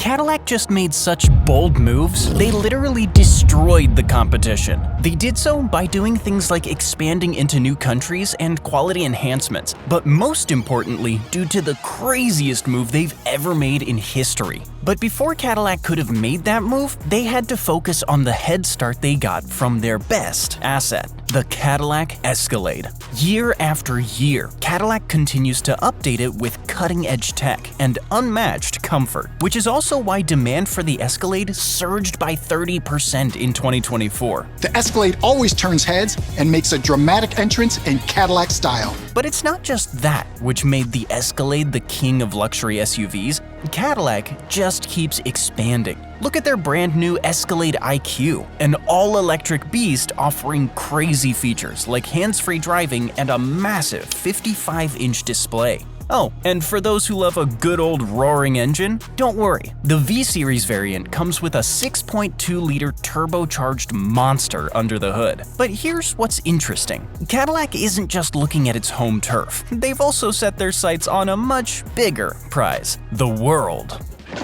Cadillac just made such bold moves, they literally destroyed the competition. They did so by doing things like expanding into new countries and quality enhancements, but most importantly, due to the craziest move they've ever made in history. But before Cadillac could have made that move, they had to focus on the head start they got from their best asset, the Cadillac Escalade. Year after year, Cadillac continues to update it with cutting-edge tech and unmatched comfort, which is also why demand for the Escalade surged by 30% in 2024. The Escalade always turns heads and makes a dramatic entrance in Cadillac style. But it's not just that which made the Escalade the king of luxury SUVs. Cadillac just keeps expanding. Look at their brand new Escalade IQ, an all-electric beast offering crazy features like hands-free driving and a massive 55-inch display. Oh, and for those who love a good old roaring engine, don't worry. The V-Series variant comes with a 6.2-liter turbocharged monster under the hood. But here's what's interesting. Cadillac isn't just looking at its home turf. They've also set their sights on a much bigger prize, the world.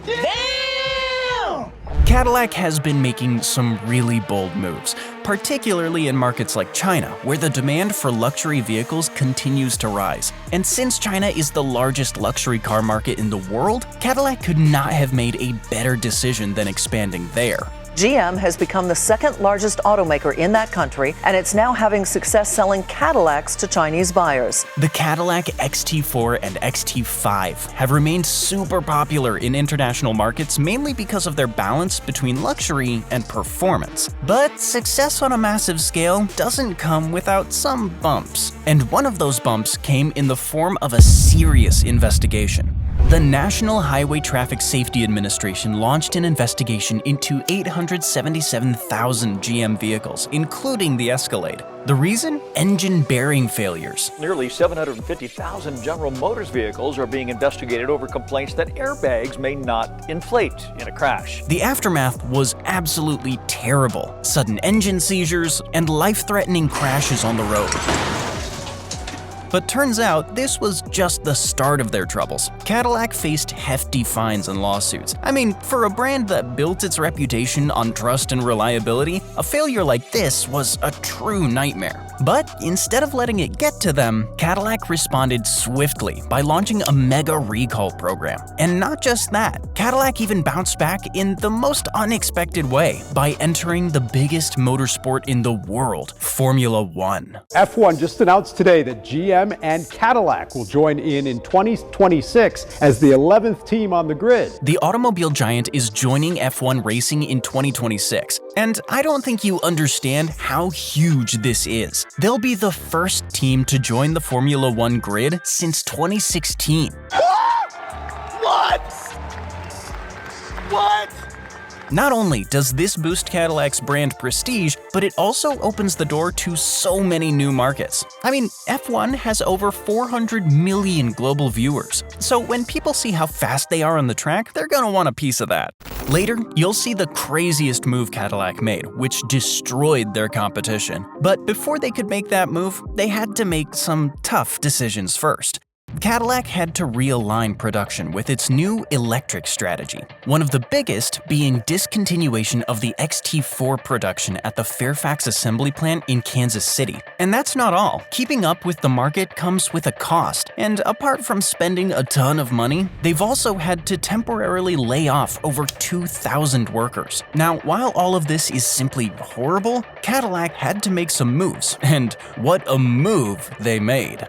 Damn! Cadillac has been making some really bold moves, particularly in markets like China, where the demand for luxury vehicles continues to rise. And since China is the largest luxury car market in the world, Cadillac could not have made a better decision than expanding there. GM has become the second largest automaker in that country, and it's now having success selling Cadillacs to Chinese buyers. The Cadillac XT4 and XT5 have remained super popular in international markets mainly because of their balance between luxury and performance. But success on a massive scale doesn't come without some bumps. And one of those bumps came in the form of a serious investigation. The National Highway Traffic Safety Administration launched an investigation into 877,000 GM vehicles, including the Escalade. The reason? Engine bearing failures. Nearly 750,000 General Motors vehicles are being investigated over complaints that airbags may not inflate in a crash. The aftermath was absolutely terrible. Sudden engine seizures and life-threatening crashes on the road. But turns out this was just the start of their troubles. Cadillac faced hefty fines and lawsuits. I mean, for a brand that built its reputation on trust and reliability, a failure like this was a true nightmare. But instead of letting it get to them, Cadillac responded swiftly by launching a mega recall program. And not just that, Cadillac even bounced back in the most unexpected way by entering the biggest motorsport in the world, Formula One. F1 just announced today that GM and Cadillac will join in 2026 as the 11th team on the grid. The automobile giant is joining F1 racing in 2026, and I don't think you understand how huge this is. They'll be the first team to join the Formula One grid since 2016. What? What? Not only does this boost Cadillac's brand prestige, but it also opens the door to so many new markets. I mean, F1 has over 400 million global viewers, so when people see how fast they are on the track, they're gonna want a piece of that. Later, you'll see the craziest move Cadillac made, which destroyed their competition. But before they could make that move, they had to make some tough decisions first. Cadillac had to realign production with its new electric strategy, one of the biggest being discontinuation of the XT4 production at the Fairfax assembly plant in Kansas City. And that's not all. Keeping up with the market comes with a cost, and apart from spending a ton of money, they've also had to temporarily lay off over 2,000 workers. Now, while all of this is simply horrible, Cadillac had to make some moves, and what a move they made.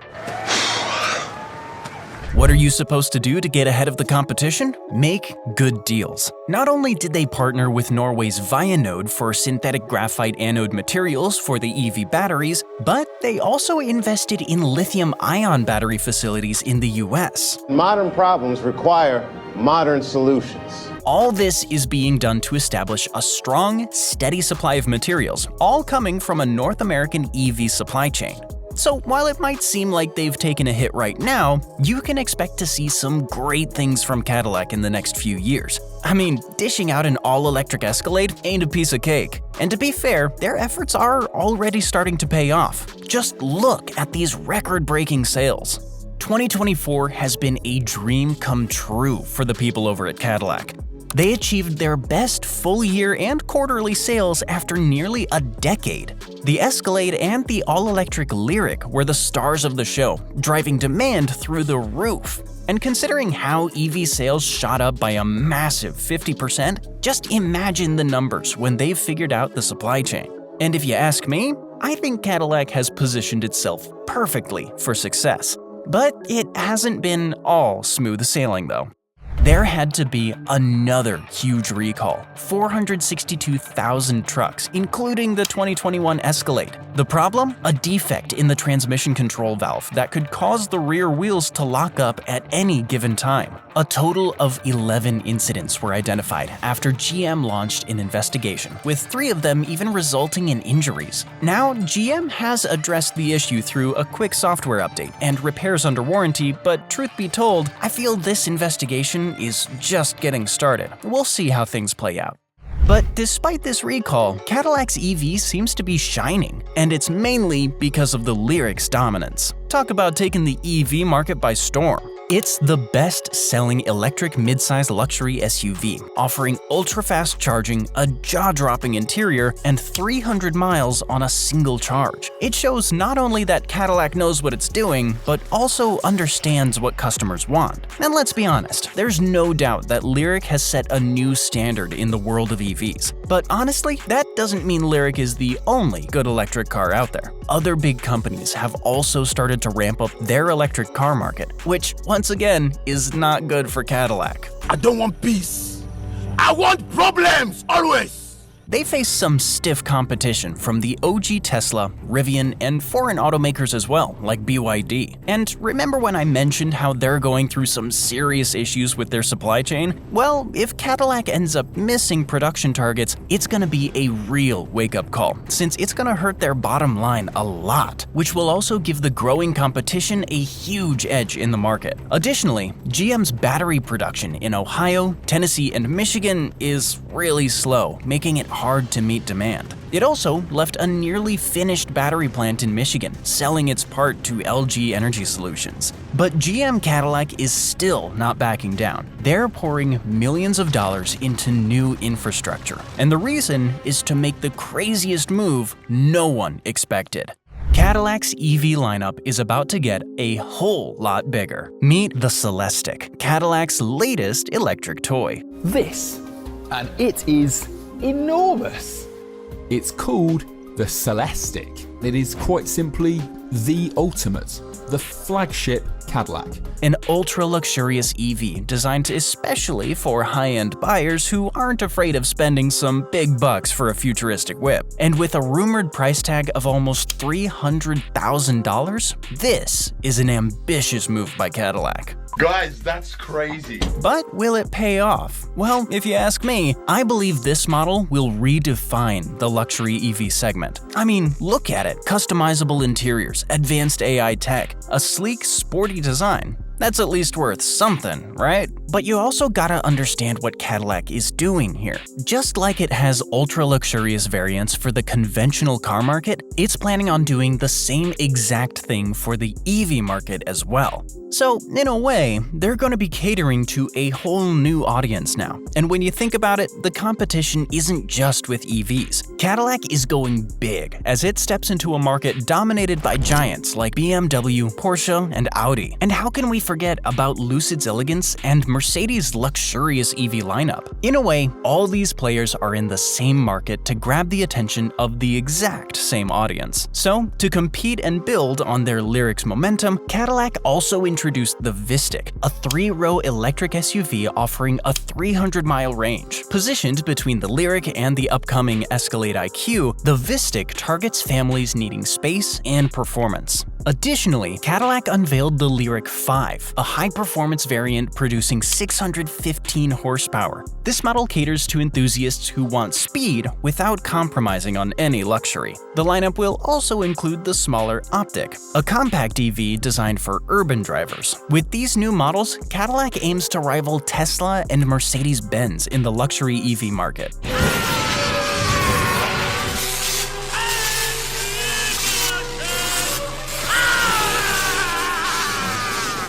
What are you supposed to do to get ahead of the competition? Make good deals. Not only did they partner with Norway's Vianode for synthetic graphite anode materials for the EV batteries, but they also invested in lithium-ion battery facilities in the US. Modern problems require modern solutions. All this is being done to establish a strong, steady supply of materials, all coming from a North American EV supply chain. So while it might seem like they've taken a hit right now, you can expect to see some great things from Cadillac in the next few years. I mean, dishing out an all-electric Escalade ain't a piece of cake. And to be fair, their efforts are already starting to pay off. Just look at these record-breaking sales. 2024 has been a dream come true for the people over at Cadillac. They achieved their best full-year and quarterly sales after nearly a decade. The Escalade and the all-electric LYRIQ were the stars of the show, driving demand through the roof. And considering how EV sales shot up by a massive 50%, just imagine the numbers when they've figured out the supply chain. And if you ask me, I think Cadillac has positioned itself perfectly for success. But it hasn't been all smooth sailing though. There had to be another huge recall, 462,000 trucks, including the 2021 Escalade. The problem? A defect in the transmission control valve that could cause the rear wheels to lock up at any given time. A total of 11 incidents were identified after GM launched an investigation, with 3 of them even resulting in injuries. Now, GM has addressed the issue through a quick software update and repairs under warranty, but truth be told, I feel this investigation is just getting started. We'll see how things play out. But despite this recall, Cadillac's EV seems to be shining, and it's mainly because of the LYRIQ's dominance. Talk about taking the EV market by storm. It's the best-selling electric midsize luxury SUV, offering ultra-fast charging, a jaw-dropping interior, and 300 miles on a single charge. It shows not only that Cadillac knows what it's doing, but also understands what customers want. And let's be honest, there's no doubt that LYRIQ has set a new standard in the world of EVs. But honestly, that doesn't mean LYRIQ is the only good electric car out there. Other big companies have also started to ramp up their electric car market, which, once again, is not good for Cadillac. I don't want peace. I want problems, always. They face some stiff competition from the OG Tesla, Rivian, and foreign automakers as well, like BYD. And remember when I mentioned how they're going through some serious issues with their supply chain? Well, if Cadillac ends up missing production targets, it's gonna be a real wake-up call, since it's gonna hurt their bottom line a lot, which will also give the growing competition a huge edge in the market. Additionally, GM's battery production in Ohio, Tennessee, and Michigan is really slow, making it hard to meet demand. It also left a nearly finished battery plant in Michigan, selling its part to LG Energy Solutions. But GM Cadillac is still not backing down. They're pouring millions of dollars into new infrastructure, and the reason is to make the craziest move no one expected. Cadillac's EV lineup is about to get a whole lot bigger. Meet the Celestiq, Cadillac's latest electric toy. This, and it is enormous. It's called the Celestiq. It is quite simply the ultimate, the flagship Cadillac. An ultra-luxurious EV designed especially for high-end buyers who aren't afraid of spending some big bucks for a futuristic whip. And with a rumored price tag of almost $300,000, this is an ambitious move by Cadillac. Guys, that's crazy. But will it pay off? Well, if you ask me, I believe this model will redefine the luxury EV segment. I mean, look at it. Customizable interiors, advanced AI tech, a sleek, sporty design. That's at least worth something, right? But you also gotta understand what Cadillac is doing here. Just like it has ultra-luxurious variants for the conventional car market, it's planning on doing the same exact thing for the EV market as well. So, in a way, they're gonna be catering to a whole new audience now. And when you think about it, the competition isn't just with EVs. Cadillac is going big as it steps into a market dominated by giants like BMW, Porsche, and Audi. And how can we forget about Lucid's elegance and Mercedes' luxurious EV lineup? In a way, all these players are in the same market to grab the attention of the exact same audience. So, to compete and build on their LYRIQ's momentum, Cadillac also introduced the Vistiq, a 3-row electric SUV offering a 300-mile range. Positioned between the LYRIQ and the upcoming Escalade IQ, the Vistiq targets families needing space and performance. Additionally, Cadillac unveiled the LYRIQ 5, a high-performance variant producing 615 horsepower. This model caters to enthusiasts who want speed without compromising on any luxury. The lineup will also include the smaller Optiq, a compact EV designed for urban drivers. With these new models, Cadillac aims to rival Tesla and Mercedes-Benz in the luxury EV market.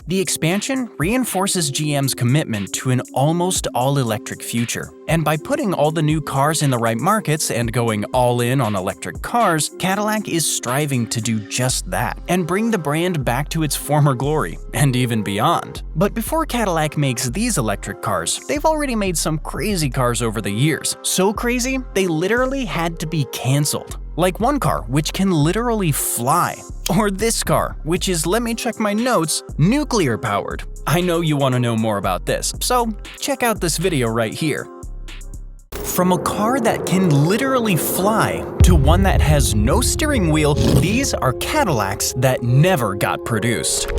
The expansion reinforces GM's commitment to an almost all-electric future. And by putting all the new cars in the right markets and going all in on electric cars, Cadillac is striving to do just that and bring the brand back to its former glory, and even beyond. But before Cadillac makes these electric cars, they've already made some crazy cars over the years. So crazy, they literally had to be canceled. Like one car, which can literally fly. Or this car, which is, let me check my notes, nuclear powered. I know you want to know more about this, so check out this video right here. From a car that can literally fly to one that has no steering wheel, these are Cadillacs that never got produced.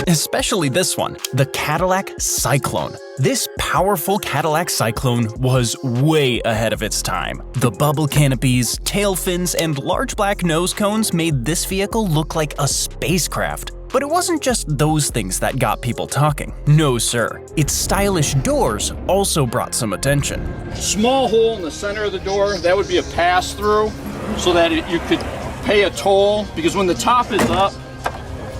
Especially this one, the Cadillac Cyclone. This powerful Cadillac Cyclone was way ahead of its time. The bubble canopies, tail fins, and large black nose cones made this vehicle look like a spacecraft. But it wasn't just those things that got people talking. No sir, its stylish doors also brought some attention. Small hole in the center of the door, that would be a pass-through so that you could pay a toll, because when the top is up,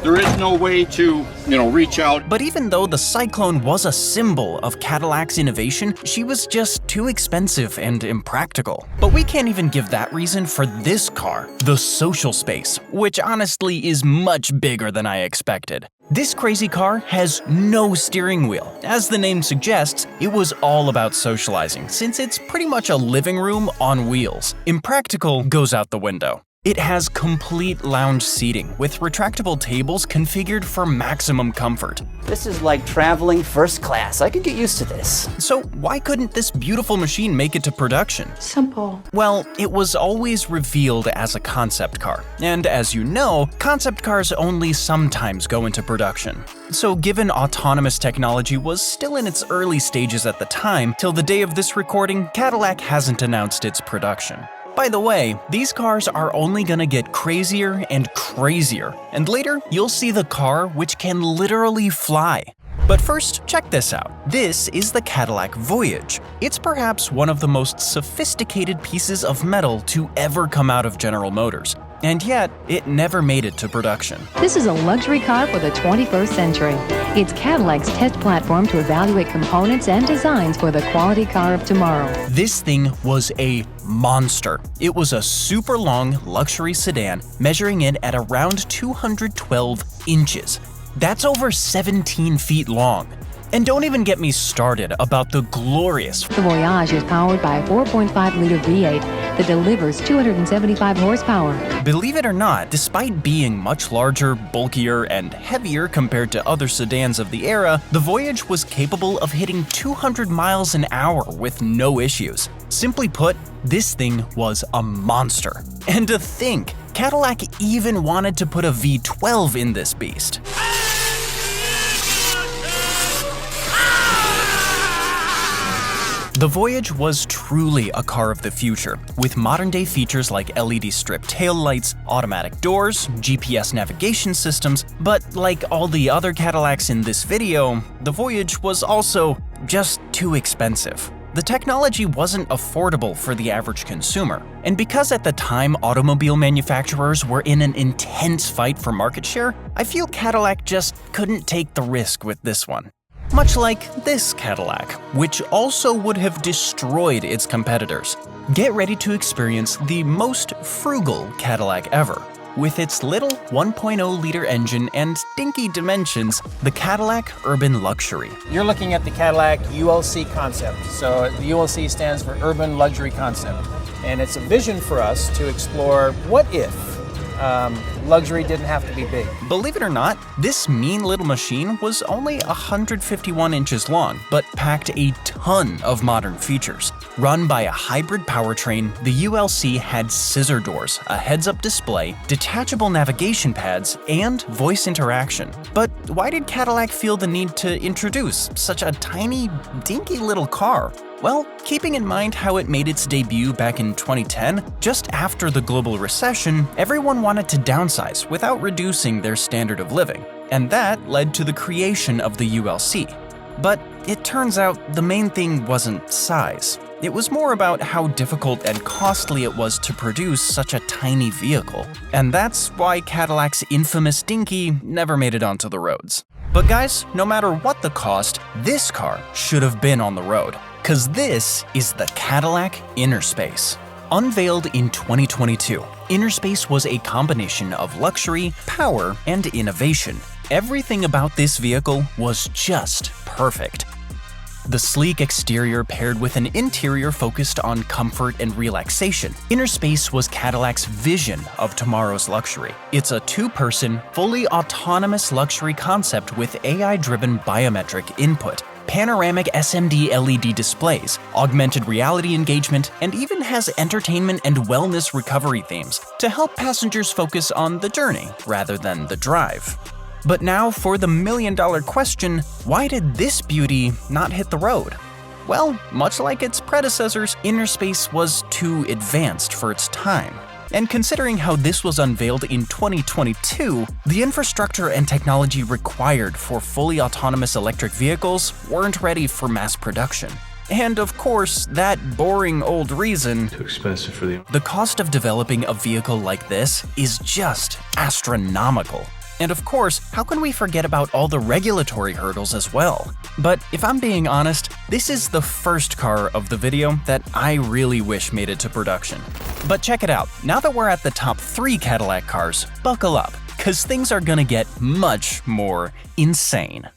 there is no way to, reach out. But even though the Cyclone was a symbol of Cadillac's innovation, she was just too expensive and impractical. But we can't even give that reason for this car, the Social Space, which honestly is much bigger than I expected. This crazy car has no steering wheel. As the name suggests, it was all about socializing, since it's pretty much a living room on wheels. Impractical goes out the window. It has complete lounge seating with retractable tables configured for maximum comfort. This is like traveling first class. I could get used to this. So why couldn't this beautiful machine make it to production? Simple. Well, it was always revealed as a concept car. And as you know, concept cars only sometimes go into production. So given autonomous technology was still in its early stages at the time, till the day of this recording, Cadillac hasn't announced its production. By the way, these cars are only gonna get crazier and crazier, and later you'll see the car which can literally fly. But first, check this out. This is the Cadillac Voyage. It's perhaps one of the most sophisticated pieces of metal to ever come out of General Motors. And yet, it never made it to production. This is a luxury car for the 21st century. It's Cadillac's test platform to evaluate components and designs for the quality car of tomorrow. This thing was a monster. It was a super long luxury sedan, measuring in at around 212 inches. That's over 17 feet long. And don't even get me started about the glorious The Voyage is powered by a 4.5-liter V8 that delivers 275 horsepower. Believe it or not, despite being much larger, bulkier, and heavier compared to other sedans of the era, the Voyage was capable of hitting 200 miles an hour with no issues. Simply put, this thing was a monster. And to think, Cadillac even wanted to put a V12 in this beast. The Voyage was truly a car of the future, with modern-day features like LED strip taillights, automatic doors, GPS navigation systems, but like all the other Cadillacs in this video, the Voyage was also just too expensive. The technology wasn't affordable for the average consumer, and because at the time automobile manufacturers were in an intense fight for market share, I feel Cadillac just couldn't take the risk with this one. Much like this Cadillac, which also would have destroyed its competitors. Get ready to experience the most frugal Cadillac ever. With its little 1.0-liter engine and dinky dimensions, the Cadillac Urban Luxury. You're looking at the Cadillac ULC concept. So the ULC stands for Urban Luxury Concept. And it's a vision for us to explore what if luxury didn't have to be big. Believe it or not, this mean little machine was only 151 inches long, but packed a ton of modern features. Run by a hybrid powertrain, the ULC had scissor doors, a heads-up display, detachable navigation pads, and voice interaction. But why did Cadillac feel the need to introduce such a tiny, dinky little car? Well, keeping in mind how it made its debut back in 2010, just after the global recession, everyone wanted to downsize without reducing their standard of living, and that led to the creation of the ULC. But it turns out the main thing wasn't size. It was more about how difficult and costly it was to produce such a tiny vehicle. And that's why Cadillac's infamous Dinky never made it onto the roads. But guys, no matter what the cost, this car should have been on the road. 'Cause this is the Cadillac Interspace. Unveiled in 2022, Interspace was a combination of luxury, power, and innovation. Everything about this vehicle was just perfect. The sleek exterior paired with an interior focused on comfort and relaxation. Interspace was Cadillac's vision of tomorrow's luxury. It's a two-person, fully autonomous luxury concept with AI-driven biometric input, panoramic SMD LED displays, augmented reality engagement, and even has entertainment and wellness recovery themes to help passengers focus on the journey rather than the drive. But now for the million-dollar question, why did this beauty not hit the road? Well, much like its predecessors, Interspace was too advanced for its time. And considering how this was unveiled in 2022, the infrastructure and technology required for fully autonomous electric vehicles weren't ready for mass production. And of course, that boring old reason, too expensive for the cost of developing a vehicle like this is just astronomical. And of course, how can we forget about all the regulatory hurdles as well? But if I'm being honest, this is the first car of the video that I really wish made it to production. But check it out, now that we're at the top 3 Cadillac cars, buckle up, cause things are gonna get much more insane.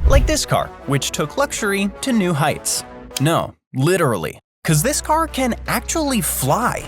Like this car, which took luxury to new heights. No, literally, cause this car can actually fly.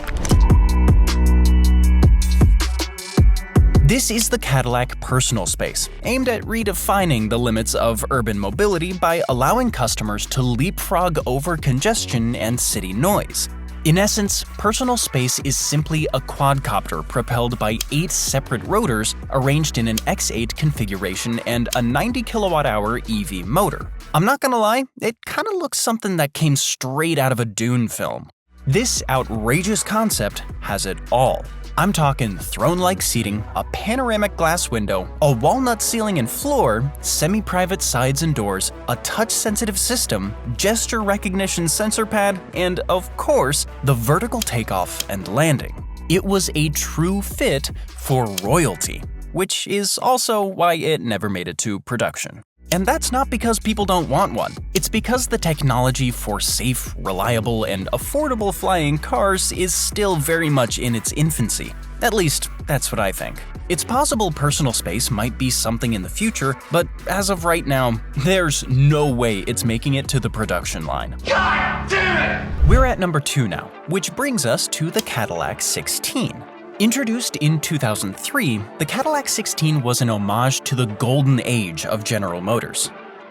This is the Cadillac Personal Space, aimed at redefining the limits of urban mobility by allowing customers to leapfrog over congestion and city noise. In essence, Personal Space is simply a quadcopter propelled by 8 separate rotors arranged in an X8 configuration and a 90 kilowatt-hour EV motor. I'm not gonna lie, it kinda looks something that came straight out of a Dune film. This outrageous concept has it all. I'm talking throne-like seating, a panoramic glass window, a walnut ceiling and floor, semi-private sides and doors, a touch-sensitive system, gesture recognition sensor pad, and of course, the vertical takeoff and landing. It was a true fit for royalty, which is also why it never made it to production. And that's not because people don't want one. It's because the technology for safe, reliable, and affordable flying cars is still very much in its infancy. At least, that's what I think. It's possible Personal Space might be something in the future, but as of right now, there's no way it's making it to the production line. God damn it! We're at number 2 now, which brings us to the Cadillac 16. Introduced in 2003, the Cadillac 16 was an homage to the golden age of General Motors.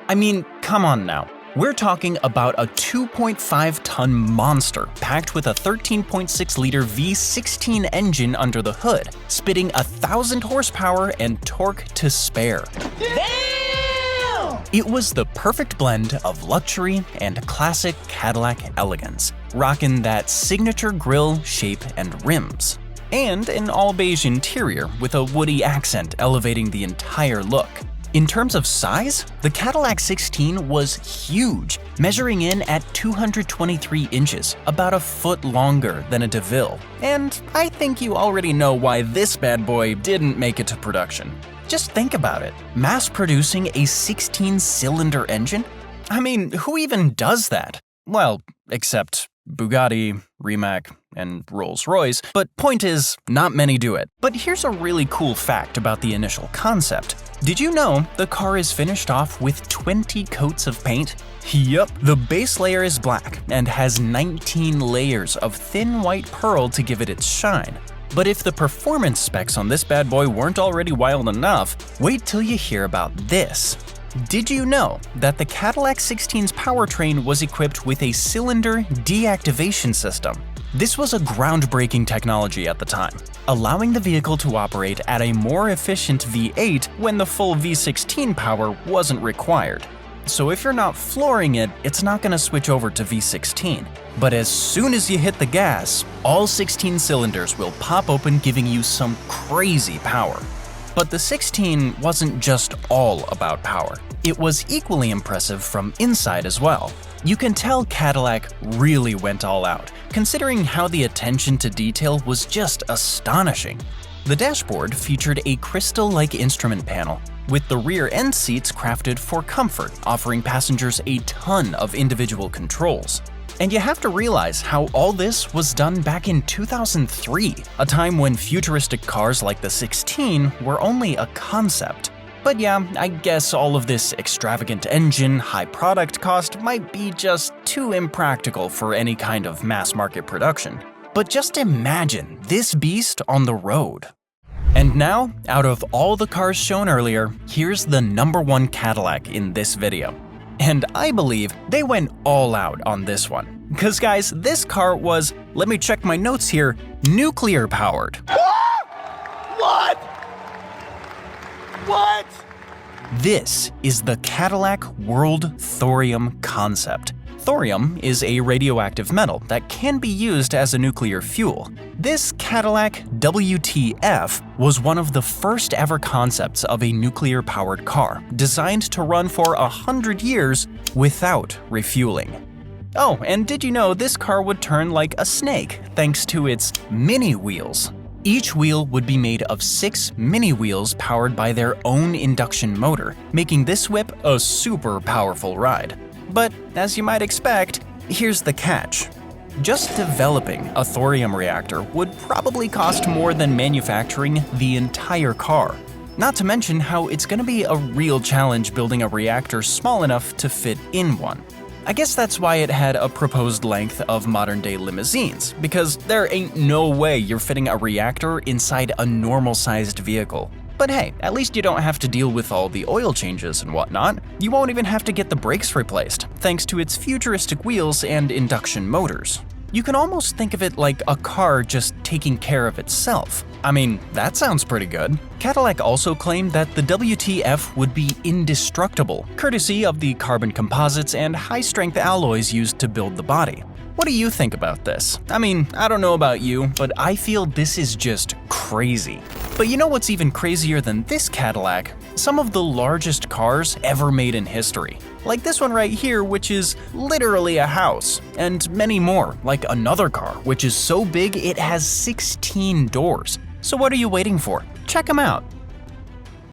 I mean, come on now. We're talking about a 2.5-ton monster packed with a 13.6-liter V16 engine under the hood, spitting 1,000 horsepower and torque to spare. Damn! It was the perfect blend of luxury and classic Cadillac elegance, rocking that signature grille, shape, and rims. And an all-beige interior with a woody accent elevating the entire look. In terms of size, the Cadillac 16 was huge, measuring in at 223 inches, about a foot longer than a DeVille. And I think you already know why this bad boy didn't make it to production. Just think about it, mass-producing a 16-cylinder engine? I mean, who even does that? Well, except Bugatti, Rimac, and Rolls-Royce, but point is, not many do it. But here's a really cool fact about the initial concept. Did you know the car is finished off with 20 coats of paint? Yup, the base layer is black and has 19 layers of thin white pearl to give it its shine. But if the performance specs on this bad boy weren't already wild enough, wait till you hear about this. Did you know that the Cadillac 16's powertrain was equipped with a cylinder deactivation system? This was a groundbreaking technology at the time, allowing the vehicle to operate at a more efficient V8 when the full V16 power wasn't required. So if you're not flooring it, it's not going to switch over to V16. But as soon as you hit the gas, all 16 cylinders will pop open, giving you some crazy power. But the 16 wasn't just all about power. It was equally impressive from inside as well. You can tell Cadillac really went all out, considering how the attention to detail was just astonishing. The dashboard featured a crystal-like instrument panel, with the rear end seats crafted for comfort, offering passengers a ton of individual controls. And you have to realize how all this was done back in 2003, a time when futuristic cars like the 16 were only a concept. But yeah, I guess all of this extravagant engine, high product cost might be just too impractical for any kind of mass market production. But just imagine this beast on the road. And now, out of all the cars shown earlier, here's the #1 Cadillac in this video. And I believe they went all out on this one. Because guys, this car was, let me check my notes here, nuclear powered. What? What? This is the Cadillac World Thorium concept. Thorium is a radioactive metal that can be used as a nuclear fuel. This Cadillac WTF was one of the first ever concepts of a nuclear-powered car, designed to run for 100 years without refueling. Oh, and did you know this car would turn like a snake thanks to its mini wheels? Each wheel would be made of 6 mini wheels powered by their own induction motor, making this whip a super powerful ride. But as you might expect, here's the catch. Just developing a thorium reactor would probably cost more than manufacturing the entire car. Not to mention how it's going to be a real challenge building a reactor small enough to fit in one. I guess that's why it had a proposed length of modern-day limousines, because there ain't no way you're fitting a reactor inside a normal-sized vehicle. But hey, at least you don't have to deal with all the oil changes and whatnot. You won't even have to get the brakes replaced, thanks to its futuristic wheels and induction motors. You can almost think of it like a car just taking care of itself. I mean, that sounds pretty good. Cadillac also claimed that the WTF would be indestructible, courtesy of the carbon composites and high-strength alloys used to build the body. What do you think about this? I mean, I don't know about you, but I feel this is just crazy. But you know what's even crazier than this Cadillac? Some of the largest cars ever made in history. Like this one right here, which is literally a house, and many more, like another car, which is so big it has 16 doors. So what are you waiting for? Check them out.